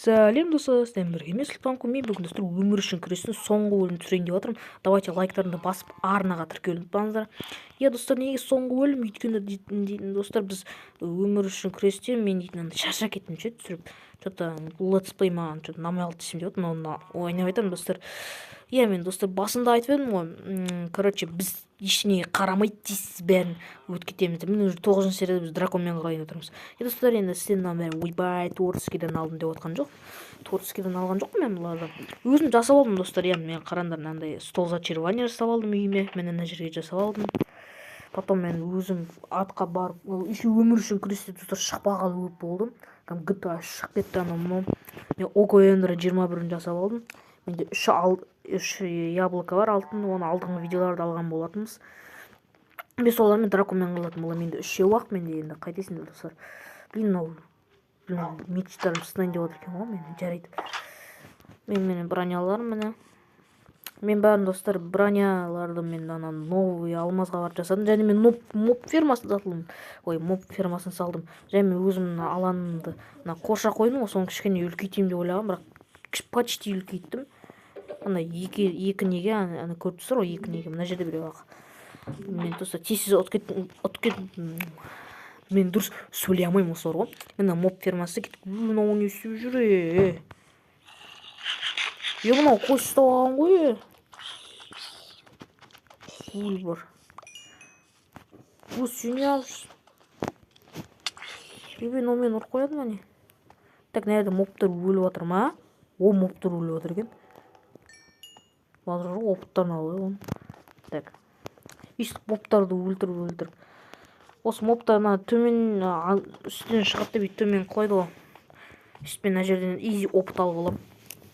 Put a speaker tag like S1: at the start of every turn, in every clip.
S1: Сәлем достар, сіздермен бірге мен Сұлтанқұл. Мен бүгін достар өмір үшін күрестің соңғы бөлімін түсірейін деп отырмын. Давайте лайктарыңды басып арнаға тіркелуді ұмытпаңыздар. Иә достар, неге соңғы бөлім? Өйткені дейтін достар, біз өмір үшін күресте мен дейтін шаршап кеттім ше түсіріп. Что-то летсплей маған что-то ұнамай қалды десем деп отырмын, оны ойнап айтамын достар. Иә, мен достар басында айтып едім ғой, короче, біз ештеңеге қарамайды дейсіз, бәрін өтіп кетеміз. Міне уже 9-шы серияда біз драконмен қалайын отырмыз. Достар, енді сценаның бәрі ойбай творческийден алдым деп отқан жоқ. Творческийден алған жоқпын мен бұларды. Өзім жасап алдым достар. Иә, мен қараңдар, мынандай стол зачарования жасап алдым үйіме. Мен ана жерге жасап алдым. Потом мен өзім атқа барып, еще өмір үшін күресте достар шықпағалы көп болдым. GTA шығып кетті анау. Мен Окоэндра 21-ін жасап алдым. Менде 3 яблоко бар алтын, оны алдыңғы видеоларда алған болатынбыз. Біз олармен драконмен қалатын бола. Менде 3 уақыт, менде енді қайтесіңдер достар. Блин, мечтарым сынайын деп отыр екен ғой, мен жарайды. Менің броняларым міне. Мен бәрін достар броняларды мен ана новый алмазға барып жасадым. Және мен моб фермасын сатылдым. Моб фермасын салдым. Және мен өзімнің алаңымды қоршап қойдым, соны кішкене үлкейтейін деп ойлағам, бірақ почти үлкейттім. Ана екі неге, ана көріп тұрсыздар ғой, екі неге мына жерде біреу ақ. Мен достар тез ұтып мен дұрыс сөйлей алмаймын осы ғой. Мына моб фермасы кетіп, мынау не істеп жүр? Мынау қой ұстап алған ғой. Бар. Сен не алыпсың? Мен ұрып қояды ма не? Так, мына жерде мобтар өліп жатыр ма? Мобтар өліп жатыр екен. Базар опыттан алып. Так. Өйстіп мобтарды өлтіріп. Осы мобтар төмен үстінен шығады деп төмен қойды ғой. Өйстіп мына жерден изи опыт алып аламын.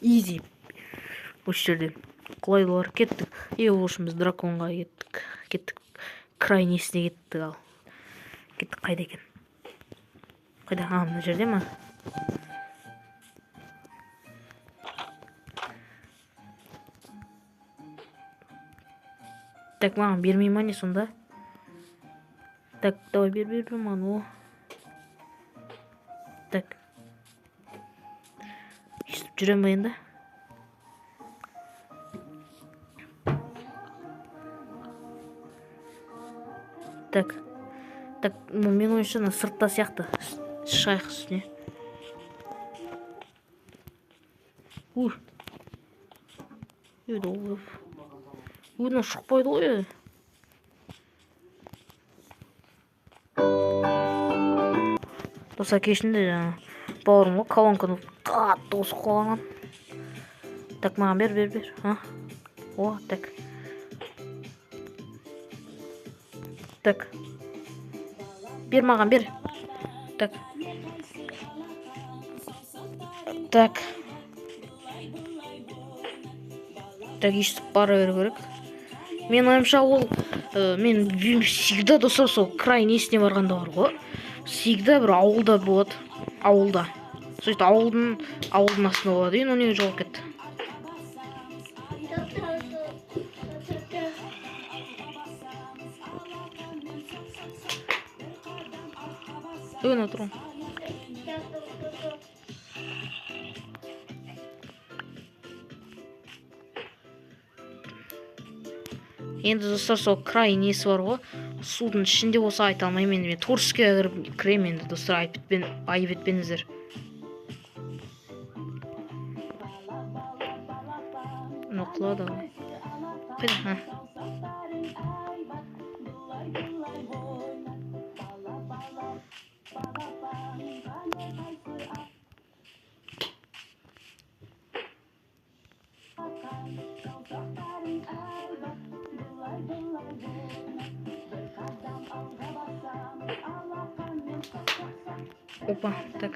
S1: Изи. Осы жерден. Құлайды олар. Кеттік. Ол үшін біз драконға кеттік. Крайнесіне кеттік ал. Кеттік қайда екен? Қайда? Мына жерде ма? Так, маған бермей ма не сонда? Так, давай бер маған. Так. Естіп жүрем ба енді? Так, мен ойынша сыртта сияқты шайық үстіне. Өйден шықпайды ғой. Доса кешінде бауырым ғой, колонканы қатты осып қалған. Так, маған бер. Так. Так. Бер маған, бер. Так. Так, естіп бара беру керек. Мен ойымша ол, мен всегда достар сол край несіне барғанда бар ғой. Всегда бір ауылда болады. Ауылда. Сөйтіп ауылдың астында болады. Оны неге жоғалып кетті? Отырмын. Енді достар сол край несі бар ғой, судың ішінде болса айта алмаймын. Мен творческийге кіремін енді достар, айып етпеңіздер. Құлады ғой. Қайда? Опа, так.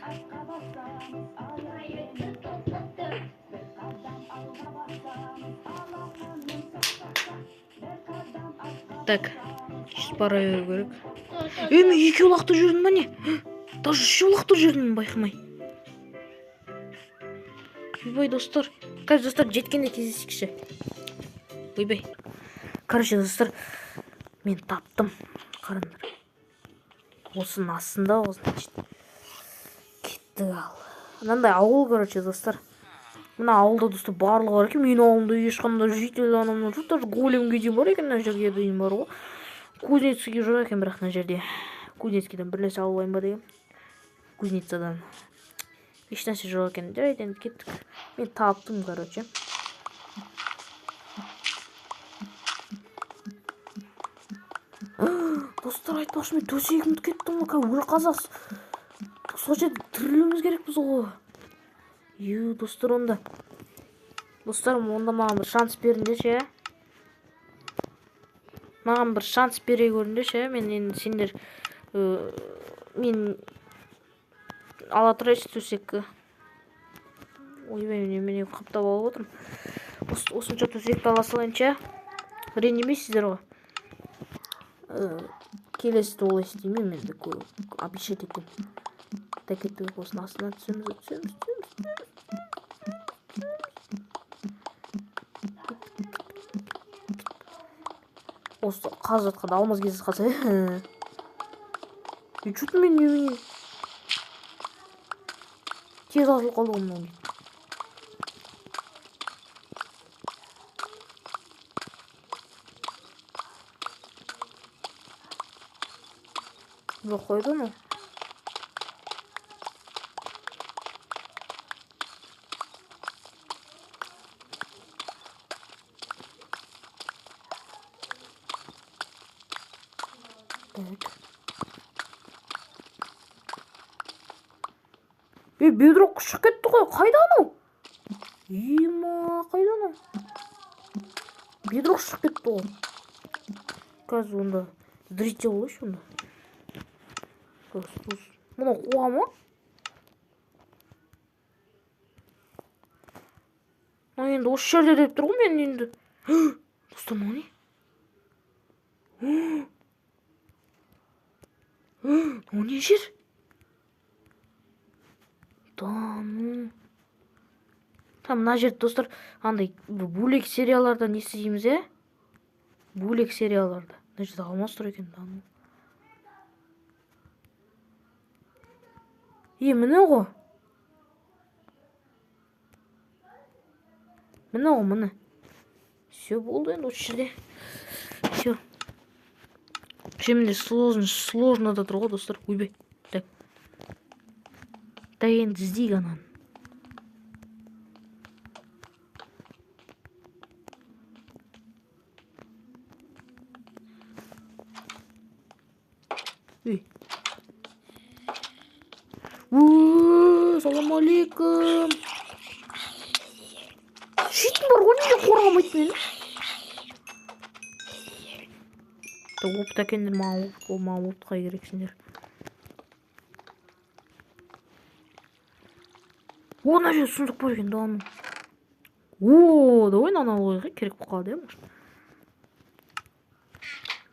S1: Так, бара беру керек. Мен екі олақты жүрдім ба не? Даже үш олақты жүрдім байқамай. Ойбай достар. Қазір достар жеткенде кездесейікші. Ойбай. Короче достар, мен таптым. Қараңдар. Осының астында, значит. Кеттік ал. мынандай ауыл, короче, достар. Мына ауылда достар барлығы бар екен. Менің ауылымда ешқандай житель анамнан жоқ, даже големге дейін бар екен, мына жерге дейін бар ғой. Кузнецкий жоқ екен, бірақ мына жерде. Кузнецкийден бір нәрсе алып алайын ба деген. Кузницадан еш нәрсе жоқ екен. Жарайды, енді кеттік. Мен таптым, короче. Достар, айтпақшы, мен төсегімді кеттім ғой, өлі қазас. Сол жерде тірілуіміз керекпіз ғой. Достар, онда. Достар, онда маған бір шанс беріңдерші. Маған бір шанс бере көріңдерші. Мен енді сендер мен ала тұрайыншы төсекті. Ойбай, мен қаптап алып отырмын. Осынша төсекті ала салайыншы. Ренжімейсіздер ғой. Келесіде олай істеймін, мен де обещать етемін. Кеттік, осының астына түсеміз. Осы қазып жатқанда алмаз кездесіп қалса, чуть мен тез ашылып қалды ғой мынау. Жоқ қойды ма? Бедроқ шығып кетті ғой, қайда анау? Қайда анау? Бедроқ шығып кетті ғой. Қазір онда зритель болайшы онда. Мұны қуа ма? Енді осы жерде деп тұр ғой, мен енді. Достар, мына не? Мына не жер? Мына жерде достар, андай бөлек серияларда не істейміз, бөлек серияларда. Мына жерде алмас тұр екен. Міне ғой. Міне. Все болды енді осы жерде. Все. Şimdi сложно да тұр ғой, достар. Ойбай. Так. Енді іздейік ананы. Салам алейкум. Шетін бар ғой, неге қорғамайды мені? Опыт әкендер, маған опытқа керексіңдер. Мына жерде сұндық бар екен, давай наны алуға керек болып қалды, может.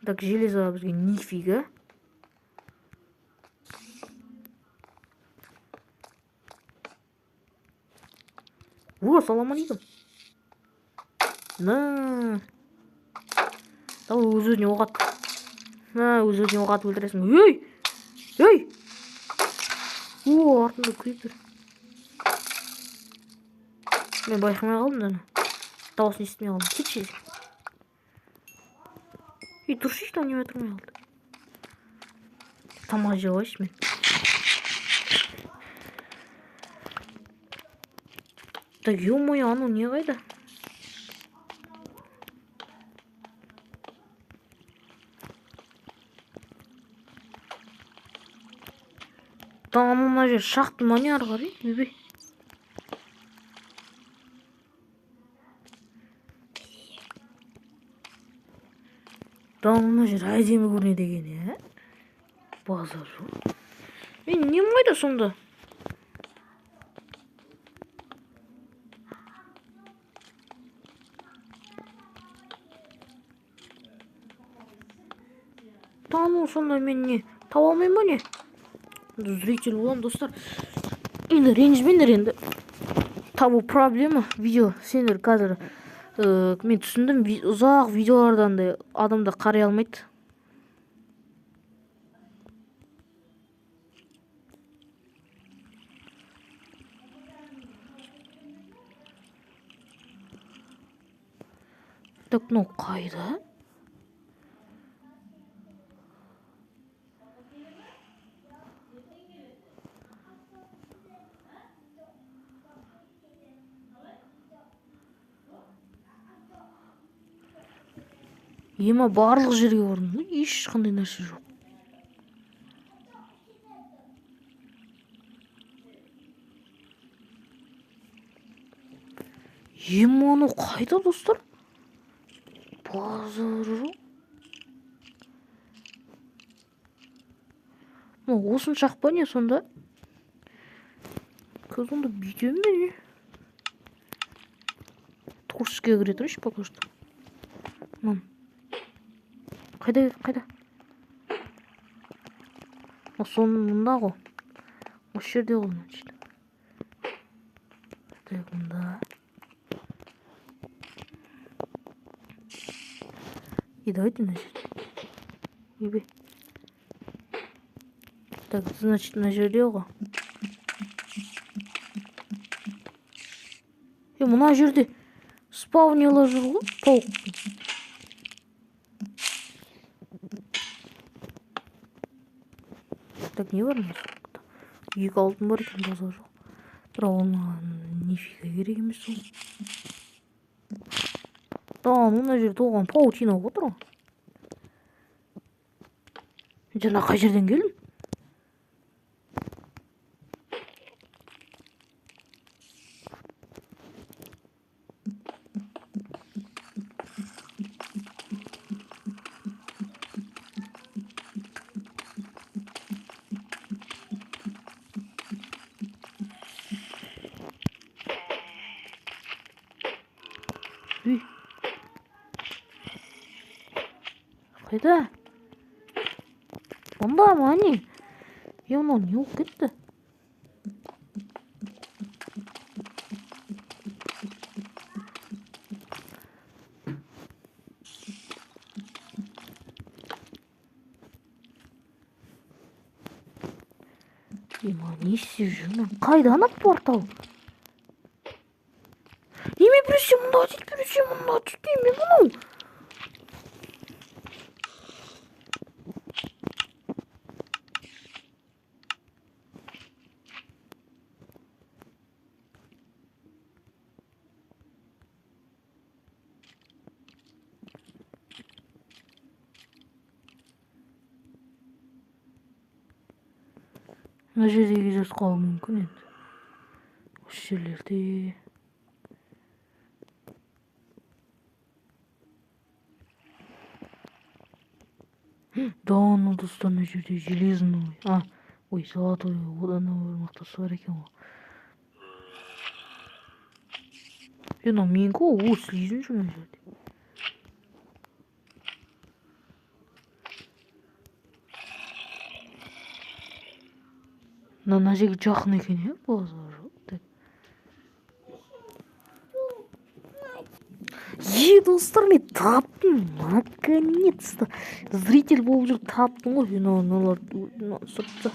S1: Так, железо бізге нифига. Салам алейкум. Давай өз-өзіне оқ ат. Өз-өзіне оқ атып өлтіресің. Артында крипер. Мен байқамай қалдым даны. Дауысын естімей қалдым. Кетші. Тұршыш, там неме тұрмай қалды. Тамақ жеп алайыншы мен. Так, ё-моё, анау не қайда? Мына жер шақты ма не ары қарай? Өйбей. Мына жер әдемі көрінеді екен, базар жоқ. Мен нем қайда сонда? Сонда мен не? Таба алмайым ба не? Зритель болам, достар. Енді ренжімеңдер, енді табу проблема. Видео сендер қазір мен түсіндім, ұзақ видеолардан да адамда қарай алмайды. Так, мынау қайда? Ема барлық жерге бардым, ешқандай нәрсе жоқ. Ема анау қайда, достар? Базары. Осыншақ па не сонда? Сонда бүйтем бе не? Творческийге кіре тұрайыншы пока что. Қайда? Сонында ғой. Осы жерде ғой, значит. Так, мында. И давайте, значит. Ебе. Так, значит, мына жерде ғой. Мына жерде спавнерлар жүр ғой, паук. Так, не бар ма? Екі алтын бар екен, базар жоқ. Бірақ оны нифига керек емес ол. Да, мына жерде оған паутина отыр ғой. Жаңа қай жерден келдің? Қайда? Онда ма не? Мынау не болып кетті? Не істеп жүрмін? Қайда ана портал? Неме біресе мұнда дейді, біресе мұнда дейді, неме бұнау? Мына жерде кездесіп қалуы мүмкін енді. Осы жерлерде. Да, ну достар, мына жерде железный. Ой, золотой одан бір мақтасы бар екен ғой. Мынау менікі ғой, слизін жүр мына жерде. Мына жерге жақын екен, иә, базар. Достар, мен таптым, наконец-то. Зритель болып жүр, таптым ғой. Мыналар сұртты.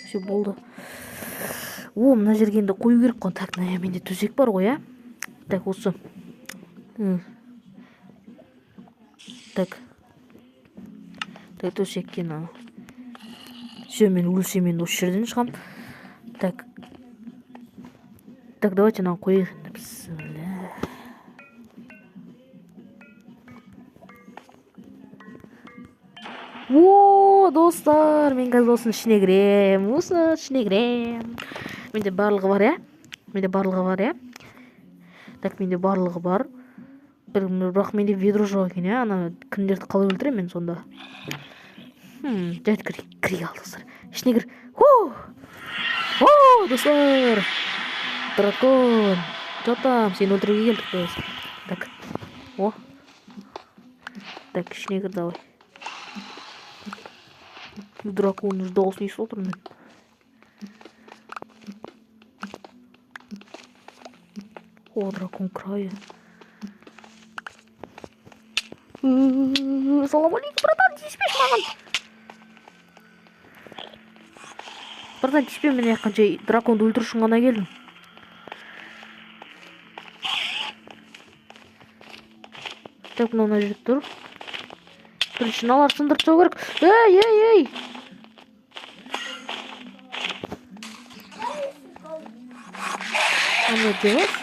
S1: Все болды. Мына жерге енді қою керек қой. Так, менде төсек бар ғой, иә? Так, осы. Так, төсектен. Все, мен өлсем енді осы жерден шығам. Так, давайте мынаны қояйық. Достар, мен қазір осының ішіне кірем. Менде барлығы бар, иә? Так, менде барлығы бар. Бірақ менде ведро жоқ екен, иә? Ана кімдерді қалай өлтірем мен сонда? Жайды кіре ал, достар. Ішіне кір. Достар. Дракон. Жатам, сені өлтіруге келдік біз. Так. Так, ішіне кір, давай. Дракон дауысын естіп отырмын мен. Дракон крайы. Салам алейкум, братан, тиіспеші маған. Братан, тиіспе, мен қанша драконды өлтіру үшін ғана келдім. Так, мына жерде тұр. Бірінші мыналар сындырып тастау керек. Ей! Аны делать?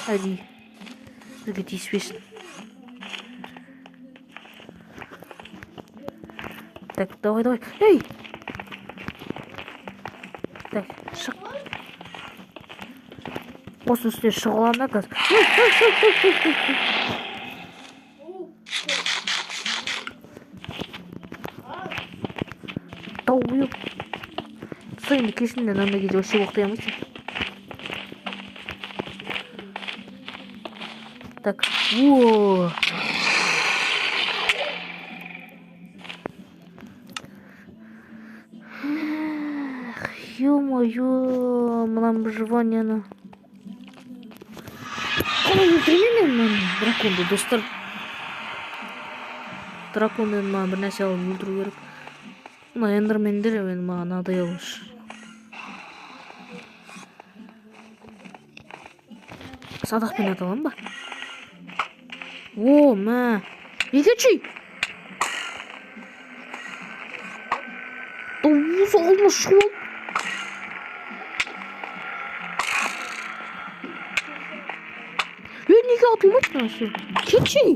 S1: Әдейі. Бізге тиіспесін. Так, давай. Ей! Так, шық. Осының үстіне шығылана қазір. Тауып. Сайын кешінде нанда кезде вообще оқтай алмайсың. Так, о. Ё-моё, мына выживанияны. Қалай өлтіремін мен драконды, достар. Драконды маған бір нәрсе алып өлтіру керек. Мына эндермендер маған надоелыш. Садақпен аталам ба? О, мә. Екечей! Осы алдыма шығып алып. Неге атылмайды нәрсе? Кетшей!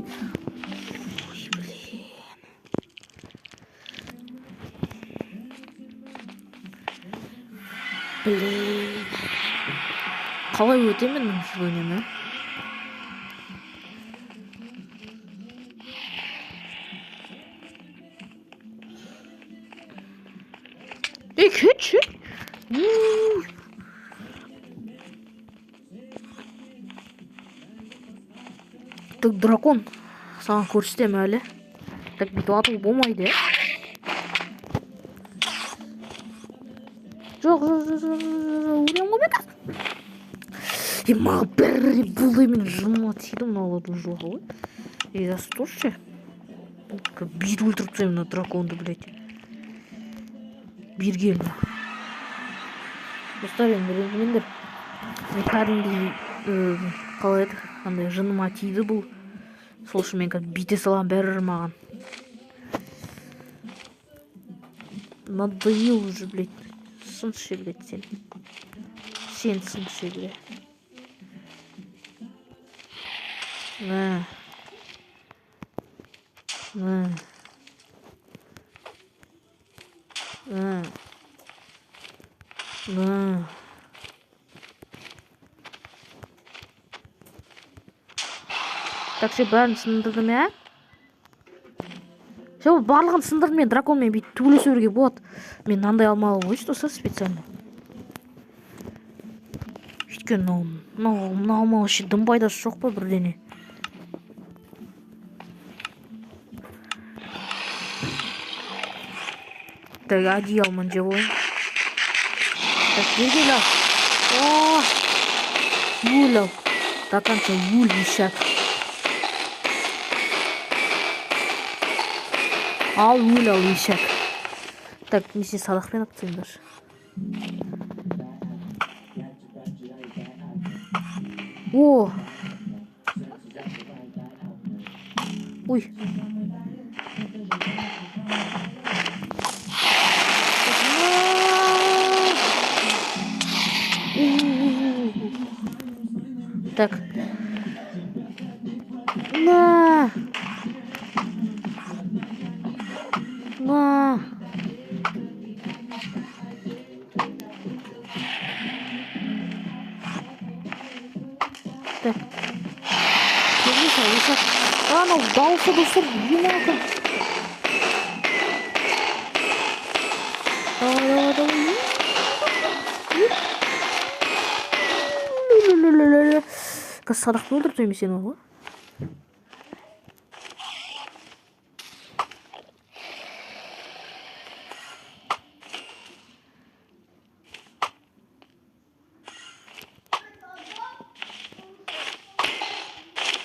S1: Блин. Қалай өтемін выживанияны? Кетшей! Так, дракон. Саған көрсетем әлі. Так, бүйтіп ату болмайды, Жоқ, өлем қоймайды. Маған бәрі бұл емен жыныма тиді мыналардың жоғы ғой. За что ше? Бейді өлтіріп тастаймын мына драконды, блядь. Бергелі. Достар, мендер. Мен кәдімгідей қалай еді? Қандай жыныма тиді бұл. Сол үшін мен қазір бейте салам бәрі маған. Надоел уже, блядь. Сыншы, блядь, сен. Сен сыншы, блядь. На. Так, ше бәрін сындырдым, Ше барлығын сындырдым, мен драконмен бүйтіп төбелесуге болады. Мен мынандай алмалы ғой, что специально. Өйткені мына алмалы ше дым пайдасы жоқ па бірдене. Так, одеялмын жеп ойын. Так, бергел ал. Өл ал. До конца өл ешак. Ал өл ал ешак. Так, несе садақпен атсаңдар. О! Ой. Так. На. Так. Слушай, ну дался доступ, енака. Давай. Қазір садақпен өлтіртемін сені ғой.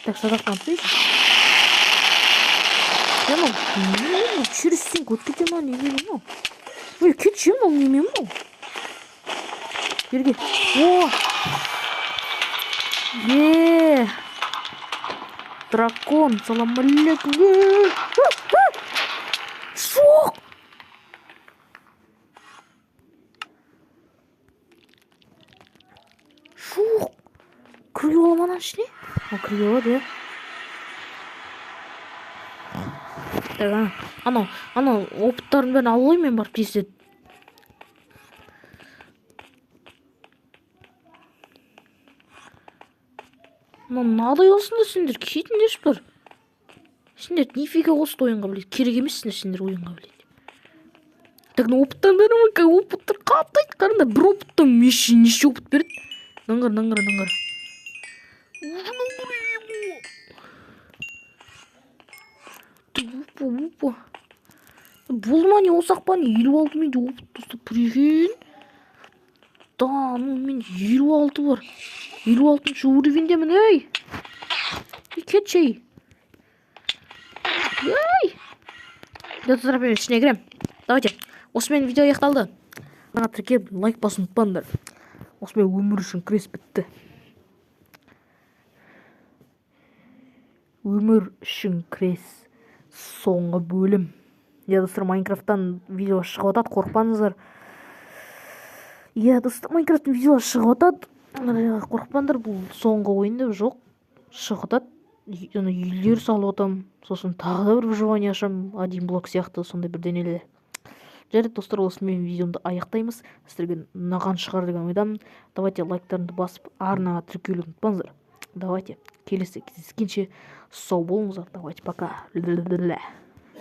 S1: Так, садақпен атпайсың. Через стенку өткете ма, неге ма? Ой, кетші ма, неме ма? Берге. О! дракон, салам алейкум. Жоқ. Жоқ. Кіруге бола ма ананың ішіне? Кіруге болады, иә. Анау опыттардың бәрін алып алайын мен барып тезірек. Мынадай болсын да сендер кетіңдерші бар. Сендер нифига осы ойынға біледі. Керек емессіңдер сендер ойынға біледі. Так, опыттан бәрі ма? Опыттар қаптайды. Қарында бір опыттан неше опыт береді. Ныңғыр. Опа. Бұл ма не осақ па не? 56 менде опыт досты. Прикинь. Да, мен 56 бар. 56-шы уровендемін, ей! Кетші, ей! Достар, мен ішіне кірем. Давайте, осымен видео аяқталды. Мына тіркеп, лайк басын ұмытпаңдар. Осымен өмір үшін күрес бітті. Өмір үшін күрес соңғы бөлім. Достар, Майнкрафттан видео шығып атады, қорықпаңыздар. Достар, Майнкрафттан видео шығып атады. Қорықпаңдар, бұл соңғы ойында жоқ. Шығып атады. Үйлер салып атам. Сосын тағы да бір выживание ашам. Один блок сияқты сондай бір денелер. Жарайды, достар, осымен видеомды аяқтаймыз. Сіздерге ұнаған шығар деген ойдамын. Давайте лайктарыңды басып, арнаға тіркелуді ұмытпаңыздар. Давайте келесі кездескенше сау болыңыздар. Давайте пока.